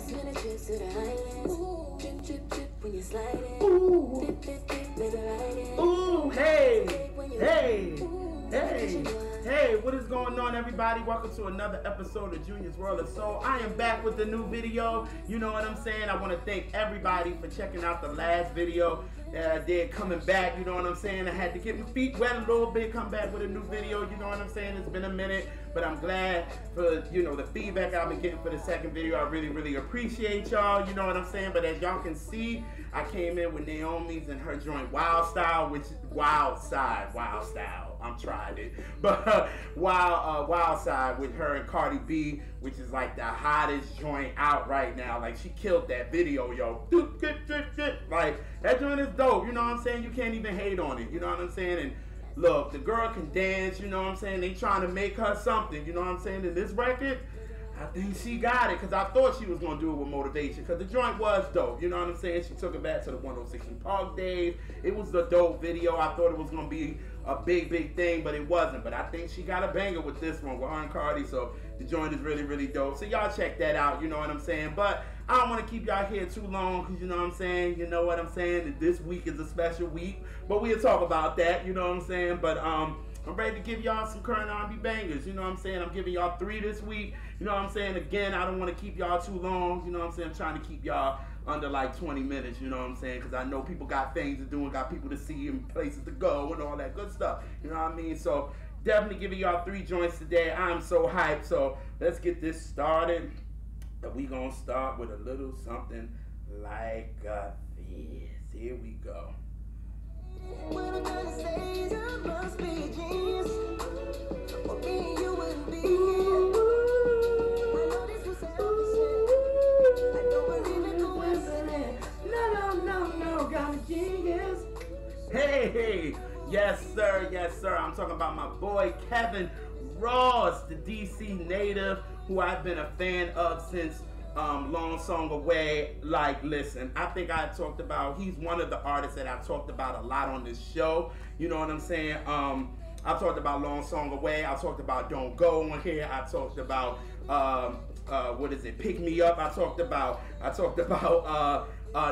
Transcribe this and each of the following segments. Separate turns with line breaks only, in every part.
Last minute trips to the islands. Drip, drip, drip when you're sliding. Dip, dip, dip, baby, ride it.
Ooh, hey, hey, hey, hey, what is going on, everybody? Welcome to another episode of Junior's World of Soul. I am back with a new video. You know what I'm saying? I want to thank everybody for checking out the last video that I did, coming back. You know what I'm saying? I had to get my feet wet a little bit, come back with a new video. You know what I'm saying? It's been a minute, but I'm glad for, you know, the feedback I've been getting for the second video. I really, really appreciate y'all. You know what I'm saying? But as y'all can see, I came in with Naomi's and her joint Wild Style, which Wild Style. I'm trying it, but Wild Side with her and Cardi B, which is like the hottest joint out right now. Like, she killed that video, yo. Like, that joint is dope. You know what I'm saying? You can't even hate on it. You know what I'm saying? And look, the girl can dance. You know what I'm saying? They trying to make her something. You know what I'm saying? In this record, I think she got it, because I thought she was going to do it with motivation, because the joint was dope. You know what I'm saying? She took it back to the 106 in Park days. It was a dope video. I thought it was going to be a big thing, but it wasn't. But I think she got a banger with this one, with her and Cardi, so the joint is really, really dope. So y'all check that out, you know what I'm saying? But I don't want to keep y'all here too long, because you know what I'm saying? You know what I'm saying? That this week is a special week, but we'll talk about that, you know what I'm saying? But I'm ready to give y'all some current R&B bangers, you know what I'm saying? I'm giving y'all 3 this week, you know what I'm saying? Again, I don't want to keep y'all too long, you know what I'm saying? I'm trying to keep y'all under like 20 minutes, you know what I'm saying? Because I know people got things to do and got people to see and places to go and all that good stuff, you know what I mean? So definitely giving y'all 3 joints today. I'm so hyped, so let's get this started. And we gonna start with a little something like this. Here we go.
What I'm trying to say is I must be a genius. For me and you wouldn't be here. I know this was selfish. I don't believe in coincidence.
No, got a genius. Hey, yes sir. I'm talking about my boy Kevin Ross, the DC native, who I've been a fan of since Long Song Away. Like, listen, I think I talked about, he's one of the artists that I've talked about a lot on this show. You know what I'm saying? I talked about Long Song Away. I talked about Don't Go on here. I talked about what is it? Pick Me Up. I talked about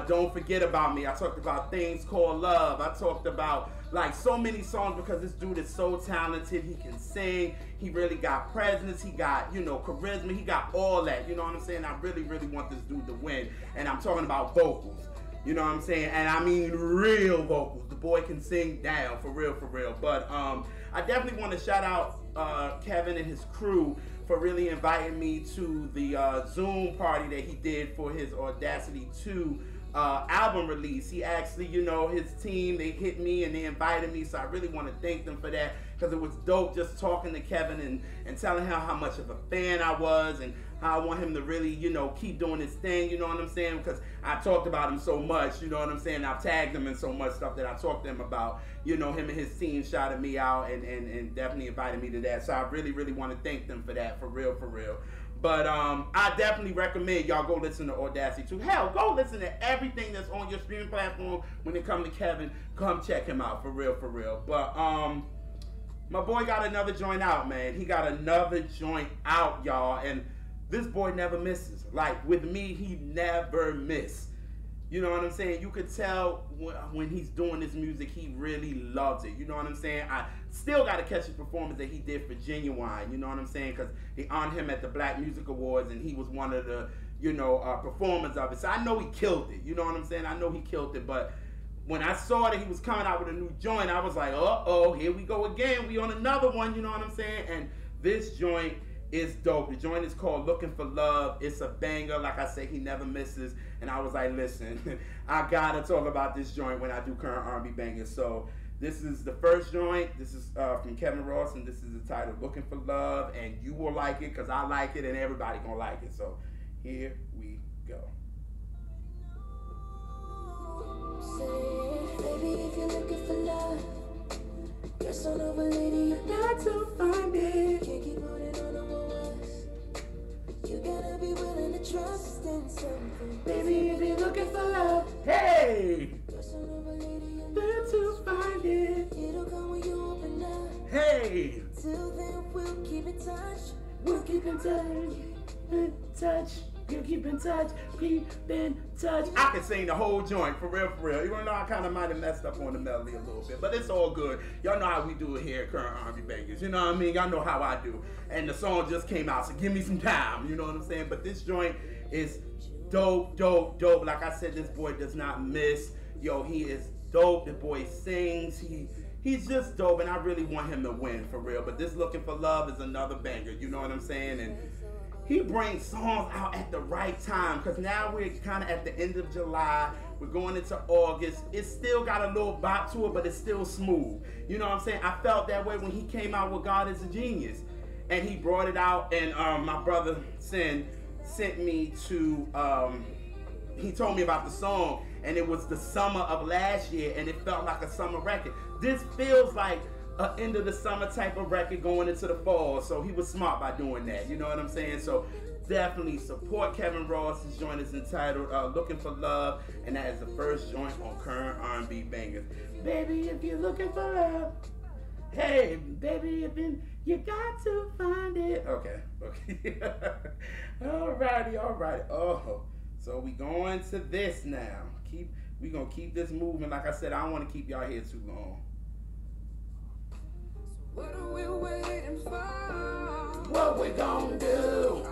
Don't Forget About Me. I talked about Things Called Love. I talked about like so many songs, because this dude is so talented. He can sing. He really got presence. He got, you know, charisma. He got all that. You know what I'm saying? I really want this dude to win. And I'm talking about vocals. You know what I'm saying? And I mean real vocals. The boy can sing down, for real. But I definitely want to shout out Kevin and his crew for really inviting me to the Zoom party that he did for his Audacity 2 album release. He actually, you know, his team, they hit me and they invited me, so I really want to thank them for that, because it was dope just talking to Kevin and telling him how much of a fan I was and how I want him to really, you know, keep doing his thing, you know what I'm saying? Because I talked about him so much, you know what I'm saying? I've tagged him in so much stuff that I talked to him about. You know, him and his team shouted me out and definitely invited me to that. So I really want to thank them for that, for real. But I definitely recommend y'all go listen to Audacity 2. Hell, go listen to everything that's on your streaming platform. When it comes to Kevin, come check him out, for real. But my boy got another joint out, man. He got another joint out, y'all, and this boy never misses. Like, with me, he never miss. You know what I'm saying? You could tell when he's doing this music, he really loves it. You know what I'm saying? I still got to catch his performance that he did for Genuine. You know what I'm saying? Because they honored him at the Black Music Awards, and he was one of the, you know, performers of it. So I know he killed it. You know what I'm saying? I know he killed it. But when I saw that he was coming out with a new joint, I was like, uh-oh, here we go again. We on another one. You know what I'm saying? And this joint is dope. The joint is called Looking for Love. It's a banger. Like I say, he never misses. And I was like, listen, I gotta talk about this joint when I do current R&B bangers. So this is the first joint. This is from Kevin Ross, and this is the title, Looking for Love. And you will like it, because I like it, and everybody gonna like it. So here we go.
Say, baby, if you're looking for love, you're son of a lady, you got to find it. Can't keep holding on to what was. You gotta be willing to trust in something.
Baby, if you're looking for love, hey!
You're son of a lady, you
got to find it.
It'll come when you open up.
Hey!
Till then, we'll keep in touch.
We'll keep in touch. You keep in touch, keep in touch. I can sing the whole joint, for real, for real. Even though I kind of might have messed up on the melody a little bit, but it's all good. Y'all know how we do it here at Current R&B Bangers. You know what I mean? Y'all know how I do. And the song just came out, so give me some time. You know what I'm saying? But this joint is dope, dope, dope. Like I said, this boy does not miss. Yo, he is dope. The boy sings. He's just dope, and I really want him to win, for real. But this Looking for Love is another banger. You know what I'm saying? And he brings songs out at the right time, because now we're kind of at the end of July. We're going into August. It's still got a little bop to it, but it's still smooth. You know what I'm saying? I felt that way when he came out with God is a Genius. And he brought it out, and my brother Sin sent me to, he told me about the song, and it was the summer of last year, and it felt like a summer record. This feels like an end of the summer type of record going into the fall, so he was smart by doing that, you know what I'm saying? So definitely support Kevin Ross. His joint is entitled Looking for Love, and that is the first joint on Current R&B Bangers. Baby, if you're looking for love, hey, baby, if you got to find it. Okay. Alrighty. Oh, so we going to this now. We gonna keep this moving. Like I said, I don't want to keep y'all here too long.
What are we waiting for?
What we gonna do?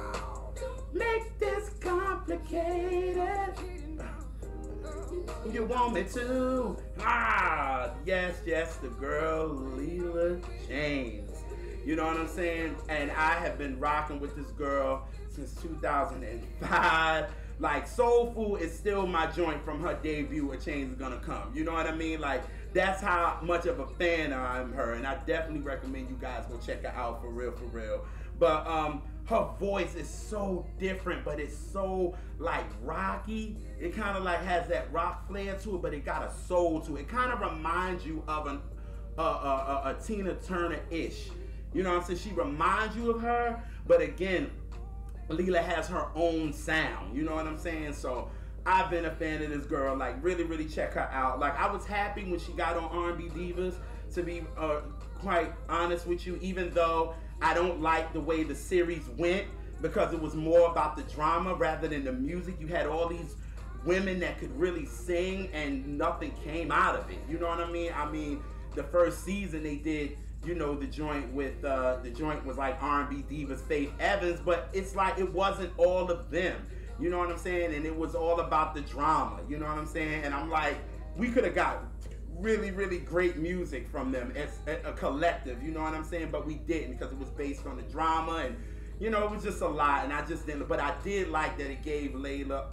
Make this complicated. You want me to? Yes, the girl Leela James. You know what I'm saying? And I have been rocking with this girl since 2005. Like, Soul Food is still my joint from her debut, A Change Is Gonna Come. You know what I mean? Like, that's how much of a fan I am of her, and I definitely recommend you guys go check her out, for real, for real. But her voice is so different, but it's so like rocky. It kind of like has that rock flair to it, but it got a soul to it. It kind of reminds you of a Tina Turner-ish. You know what I'm saying? She reminds you of her, but again, Leela has her own sound. You know what I'm saying? So I've been a fan of this girl. Like, really check her out. Like, I was happy when she got on R&B Divas, to be quite honest with you, even though I don't like the way the series went, because it was more about the drama rather than the music. You had all these women that could really sing and nothing came out of it. You know what I mean? I mean, the first season they did, you know, the joint was like R&B Divas, Faith Evans, but it's like it wasn't all of them. You know what I'm saying? And it was all about the drama. You know what I'm saying? And I'm like, we could have got really great music from them as a collective. You know what I'm saying? But we didn't, because it was based on the drama, and you know, it was just a lot. And I just didn't. But I did like that it gave Leela,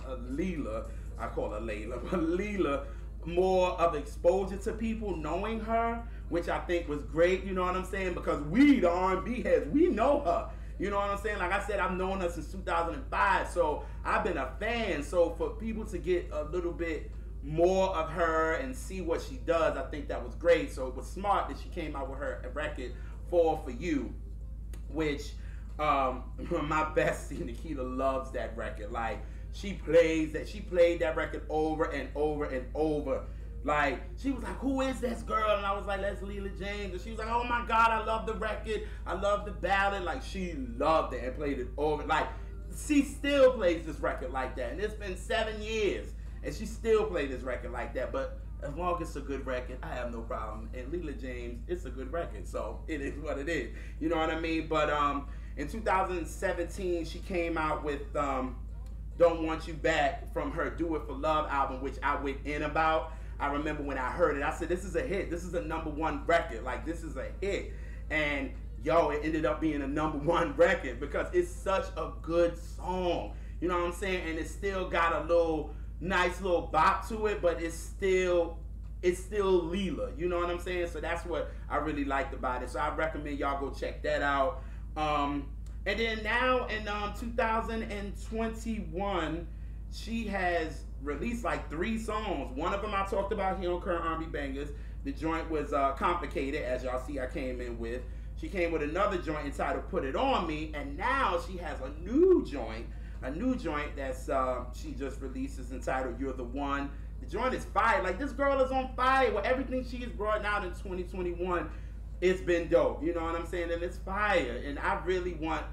I call her Layla, but Leela, more of exposure to people knowing her, which I think was great. You know what I'm saying? Because we, the R&B heads, we know her. You know what I'm saying? Like I said, I've known her since 2005, so I've been a fan. So for people to get a little bit more of her and see what she does, I think that was great. So it was smart that she came out with her record, Fall For You, which my bestie Nikita loves that record. Like, she played that record over and over and over. Like, she was like, who is this girl? And I was like, that's Leela James. And she was like, oh my God, I love the record. I love the ballad. Like, she loved it and played it over. Like, she still plays this record like that. And it's been 7 years, and she still plays this record like that. But as long as it's a good record, I have no problem. And Leela James, it's a good record. So it is what it is. You know what I mean? But in 2017, she came out with Don't Want You Back from her Do It For Love album, which I went in about. I remember when I heard it, I said, this is a hit. This is a #1 record. Like, this is a hit. And, yo, it ended up being a #1 record because it's such a good song. You know what I'm saying? And it still got a nice little bop to it, but it's still Leela. You know what I'm saying? So that's what I really liked about it. So I recommend y'all go check that out. And then now in 2021, she has released like 3 songs. One of them I talked about here on Current R&B Bangers. The joint was Complicated, as y'all see I came in with. She came with another joint entitled Put It On Me, and now she has a new joint that's she just released, is entitled You're the One. The joint is fire. Like, this girl is on fire with everything she has brought out in 2021. It's been dope, you know what I'm saying? And it's fire. And I really want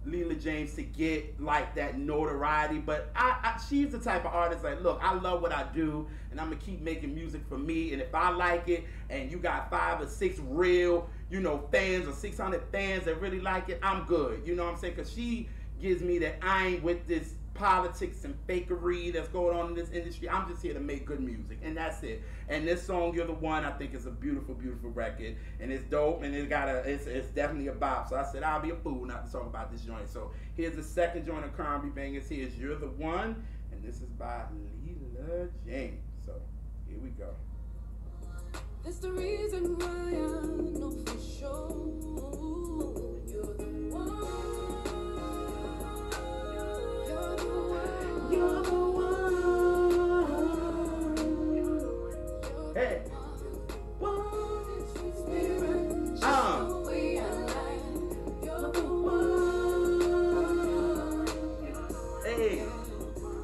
Leela James to get like that notoriety, but she's the type of artist like, look, I love what I do, and I'm gonna keep making music for me. And if I like it, and you got 5 or 6 real, fans or 600 fans that really like it, I'm good. You know what I'm saying? Because she gives me that I ain't with this politics and fakery that's going on in this industry. I'm just here to make good music, and that's it. And this song, You're the One, I think is a beautiful, beautiful record, and it's dope, and it's definitely a bop. So I said I'll be a fool not to talk about this joint. So here's the second joint of R&B bangers. Here's You're the One, and this is by Leela James. So here we go.
That's the reason why I know for sure you're the one. You're the one.
Hey. Hey.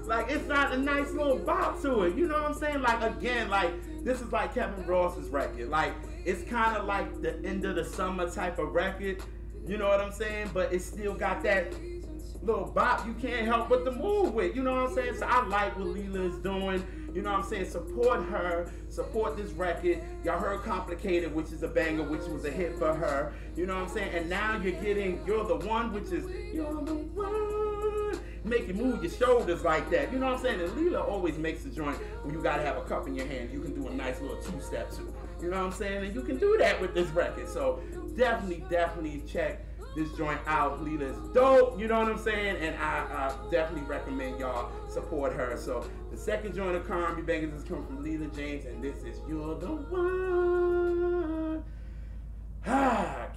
Like, it's not a nice little bop to it. You know what I'm saying? Like, again, like, this is like Kevin Ross's record. Like, it's kind of like the end of the summer type of record. You know what I'm saying? But it still got that little bop you can't help but to move with. You know what I'm saying? So I like what Leela is doing. You know what I'm saying? Support her. Support this record. Y'all heard Complicated, which is a banger, which was a hit for her. You know what I'm saying? And now you're getting You're the One, which is You're the One. Make you move your shoulders like that. You know what I'm saying? And Leela always makes a joint where you gotta have a cup in your hand. You can do a nice little 2-step too. You know what I'm saying? And you can do that with this record. So definitely check this joint out. Leela is dope, you know what I'm saying? And I definitely recommend y'all support her. So the second joint of R&B bangers is coming from Leela James, and this is You're the One.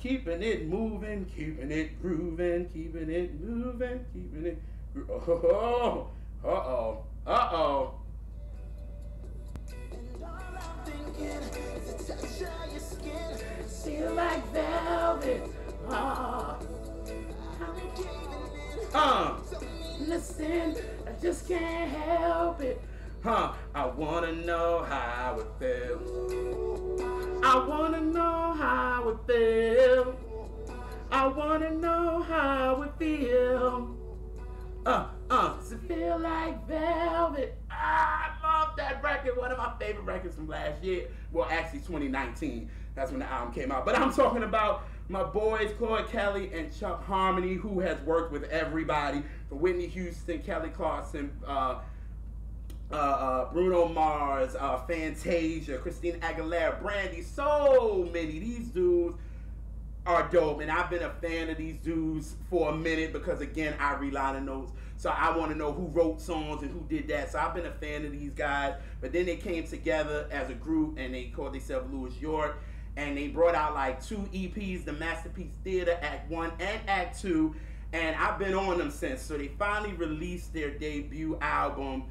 Keeping it moving, keeping it grooving, keeping it moving, keeping it uh-oh.
And all I'm thinking is the touch of your skin.
Feel like velvet. Listen, I just can't help it. I wanna know how it feels. I wanna know how it feels. I wanna know how it feels. Does it feel like velvet? I love that record. One of my favorite records from last year. Well, actually 2019. That's when the album came out. But I'm talking about my boys, Claude Kelly and Chuck Harmony, who has worked with everybody. From Whitney Houston, Kelly Clarkson, Bruno Mars, Fantasia, Christina Aguilera, Brandy, so many. These dudes are dope, and I've been a fan of these dudes for a minute because, again, I read liner notes, so I want to know who wrote songs and who did that. So I've been a fan of these guys, but then they came together as a group, and they called themselves Louis York, and they brought out like 2 EPs, the Masterpiece Theater, Act 1 and Act 2, and I've been on them since. So they finally released their debut album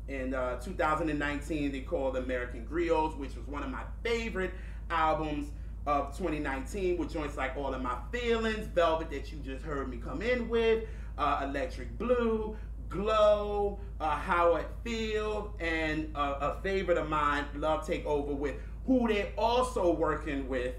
in 2019. They called American Griots, which was one of my favorite albums of 2019, with joints like All of My Feelings, Velvet that you just heard me come in with, Electric Blue, Glow, How It Feel, and a favorite of mine, Love Take Over, with who they also working with,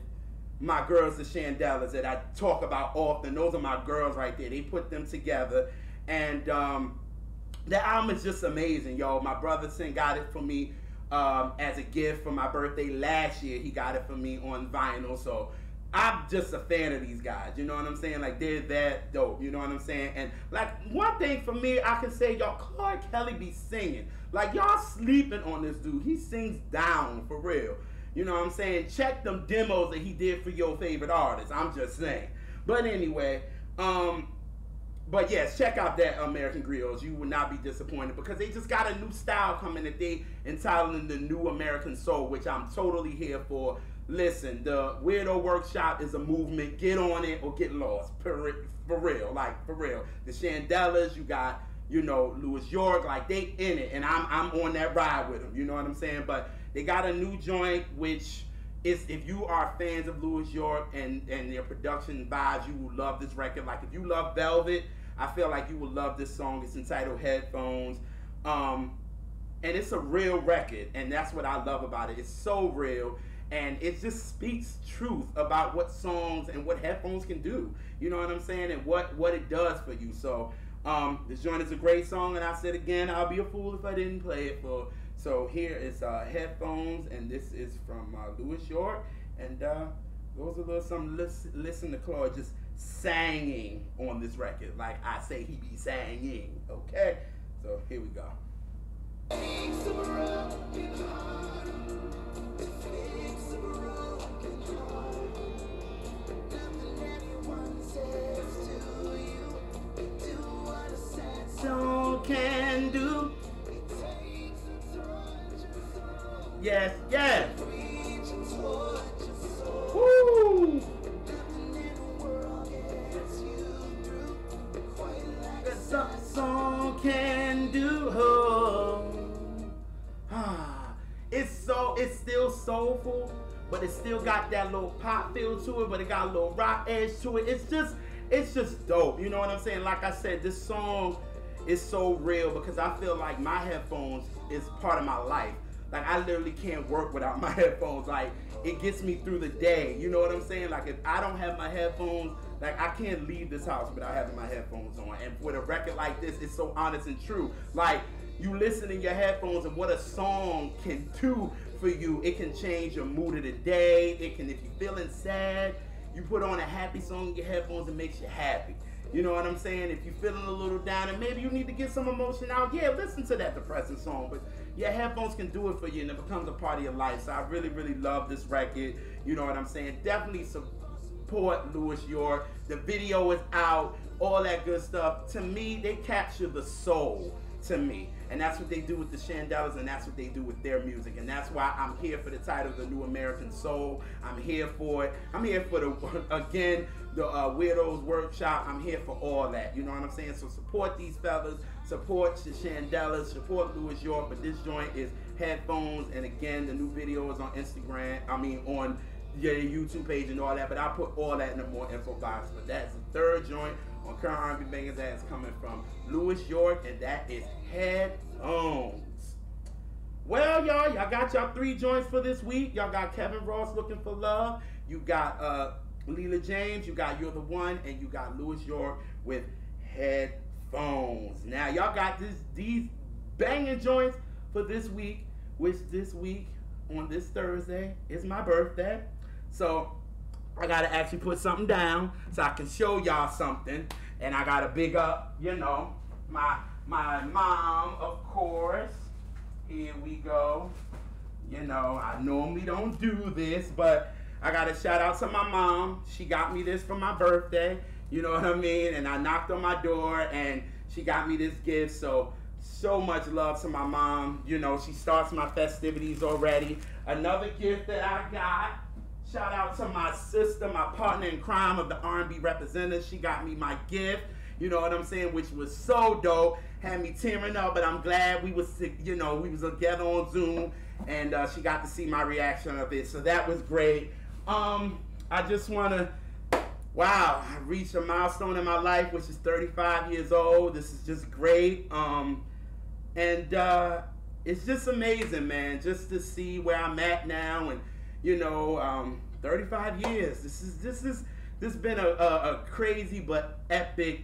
my girls, the Shandellas, that I talk about often. Those are my girls right there. They put them together, and the album is just amazing, y'all. My brother got it for me as a gift for my birthday last year. He got it for me on vinyl, so I'm just a fan of these guys. You know what I'm saying? Like, they're that dope. You know what I'm saying? And like, one thing for me, I can say, y'all, Claude Kelly be singing. Like, y'all sleeping on this dude. He sings down for real. You know what I'm saying? Check them demos that he did for your favorite artists. I'm just saying. But anyway, but yes, check out that American Griots. You will not be disappointed because they just got a new style coming that they entitling the New American Soul, which I'm totally here for. Listen, the Weirdo Workshop is a movement. Get on it or get lost. For real, like for real. The Shandellas, you got, you know, Louis York, like they in it, and I'm on that ride with them. You know what I'm saying? But they got a new joint, which is, if you are fans of Louis York and their production vibes, you will love this record. Like, if you love Velvet, I feel like you will love this song. It's entitled Headphones. And it's a real record, and that's what I love about it. It's so real. and it just speaks truth about what songs and what headphones can do. You know what I'm saying? And what it does for you. So this joint is a great song, and I said again, I'll be a fool if I didn't play it for. So here is Headphones, and this is from Louis York, and goes a little something. Listen to Claude just singing on this record, like I say he be singing. Okay, so here we go. Song can do. Yes, yes. Woo! Song can do. Oh. It's still soulful, but it still got that little pop feel to it, but it got a little rock edge to it. It's just dope. You know what I'm saying? Like I said, this song is so real because I feel like my headphones is part of my life. Like I literally can't work without my headphones. Like it gets me through the day. You know what I'm saying? Like if I don't have my headphones, like I can't leave this house without having my headphones on. And with a record like this, it's so honest and true. Like you listen in your headphones and what a song can do for you. It can change your mood of the day. It can, if you're feeling sad, you put on a happy song in your headphones, it makes you happy. You know what I'm saying? If you're feeling a little down and maybe you need to get some emotion out, yeah, listen to that depressing song. But your headphones can do it for you and it becomes a part of your life. So I really, really love this record. You know what I'm saying? Definitely support Louis York. The video is out, all that good stuff. To me, they capture the soul to me. And that's what they do with the Shandellas, and that's what they do with their music. And that's why I'm here for the title, The New American Soul. I'm here for it. I'm here for the Weirdos Workshop. I'm here for all that. You know what I'm saying? So support these fellas. Support the Shandellas. Support Louis York. But this joint is Headphones. And again, the new video is on Instagram. On your YouTube page and all that. But I'll put all that in the more info box. But that's the third joint on Current R&B Bangers that is coming from Louis York, and that is Headphones. Well, y'all got y'all 3 joints for this week. Y'all got Kevin Ross, Looking for Love. You got Leela James. You got You're the One, and you got Louis York with Headphones. Now, y'all got these banging joints for this week, which this week on this Thursday is my birthday. So I gotta actually put something down so I can show y'all something. And I gotta big up, my mom, of course. Here we go. I normally don't do this, but I gotta shout out to my mom. She got me this for my birthday. You know what I mean? And I knocked on my door and she got me this gift. So much love to my mom. She starts my festivities already. Another gift that I got. Shout out to my sister, my partner in crime of the R&B representative. She got me my gift, you know what I'm saying, which was so dope. Had me tearing up, but I'm glad we was together on Zoom, and she got to see my reaction of it. So that was great. I just want to, I reached a milestone in my life, which is 35 years old. This is just great. It's just amazing, man, just to see where I'm at now. And 35 years. This has been a crazy but epic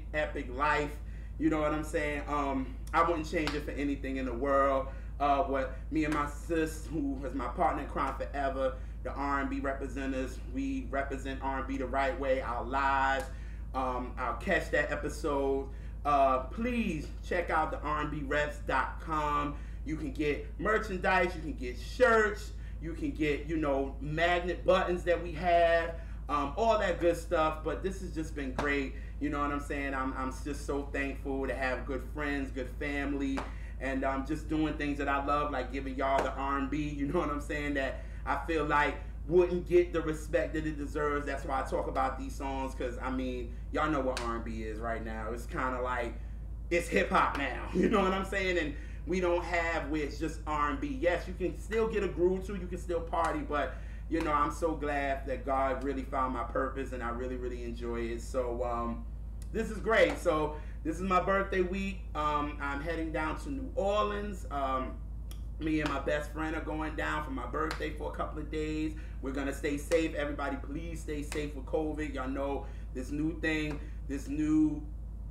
life. You know what I'm saying? I wouldn't change it for anything in the world. What me and my sis, who is my partner in crime forever, the R&B representatives, we represent R&B the right way. Our lives. I'll catch that episode. Please check out the rnbreps.com. You can get merchandise. You can get shirts. You can get, magnet buttons that we have, all that good stuff. But this has just been great. You know what I'm saying? I'm just so thankful to have good friends, good family, and just doing things that I love, like giving y'all the R&B, you know what I'm saying, that I feel like wouldn't get the respect that it deserves. That's why I talk about these songs, because, y'all know what R&B is right now. It's kind of like, it's hip-hop now, you know what I'm saying? And we don't have where it's just R&B. Yes, you can still get a groove too. You can still party, but I'm so glad that God really found my purpose, and I really, really enjoy it. So this is great. So this is my birthday week. I'm heading down to New Orleans Me and my best friend are going down for my birthday for a couple of days. We're gonna stay safe. Everybody, please stay safe with COVID. Y'all know this new thing, this new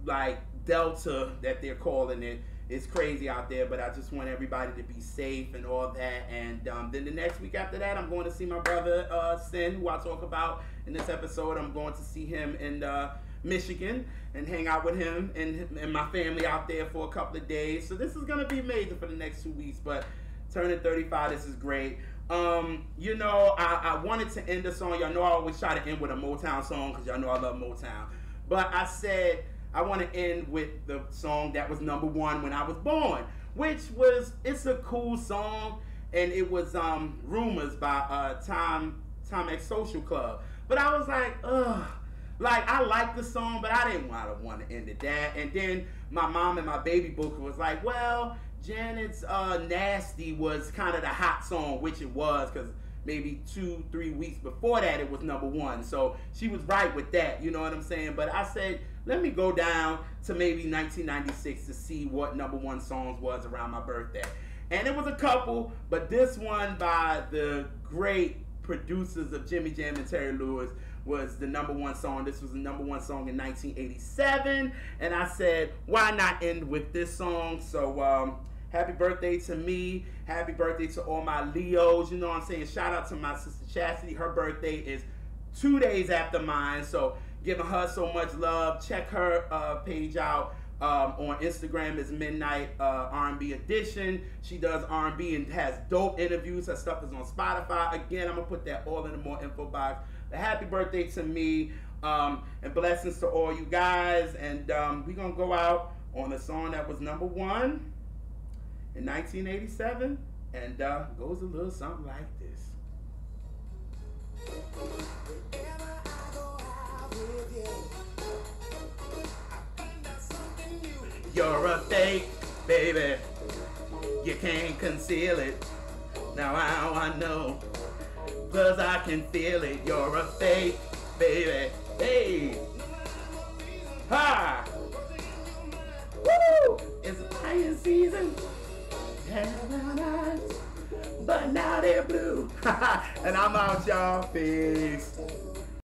like Delta that they're calling it. It's crazy out there, but I just want everybody to be safe and all that. And then the next week after that, I'm going to see my brother Sin, who I talk about in this episode. I'm going to see him in Michigan and hang out with him and my family out there for a couple of days. So this is gonna be amazing for the next 2 weeks. But turning 35, this is great. You know, I wanted to end the song. Y'all know I always try to end with a Motown song because y'all know I love Motown. But I said I want to end with the song that was #1 when I was born, which was, it's a cool song, and it was Rumors by Time X Social Club. But I was like, ugh. Like, I liked the song, but I didn't want to end it that. And then my mom and my baby booker was like, well, Janet's Nasty was kind of the hot song, which it was, because maybe 2-3 weeks before that it was #1. So she was right with that, you know what I'm saying? But I said, let me go down to maybe 1996 to see what #1 songs was around my birthday. And it was a couple, but this one by the great producers of Jimmy Jam and Terry Lewis was the #1 song. This was the #1 song in 1987. And I said, why not end with this song? So happy birthday to me. Happy birthday to all my Leos. You know what I'm saying? Shout out to my sister Chastity. Her birthday is 2 days after mine. So giving her so much love. Check her page out. On Instagram is Midnight R&B Edition. She does R&B and has dope interviews. Her stuff is on Spotify. Again, I'm going to put that all in the more info box. But happy birthday to me, and blessings to all you guys. And we're going to go out on a song that was #1 in 1987, and goes a little something like this.
Whenever I go out with you, I find out something new.
You're a fake, baby. You can't conceal it. Now how I know, 'cause I can feel it. You're a fake, baby. Hey. Ha! Woo! It's praying season. But now they're blue. And I'm out, y'all. Peace.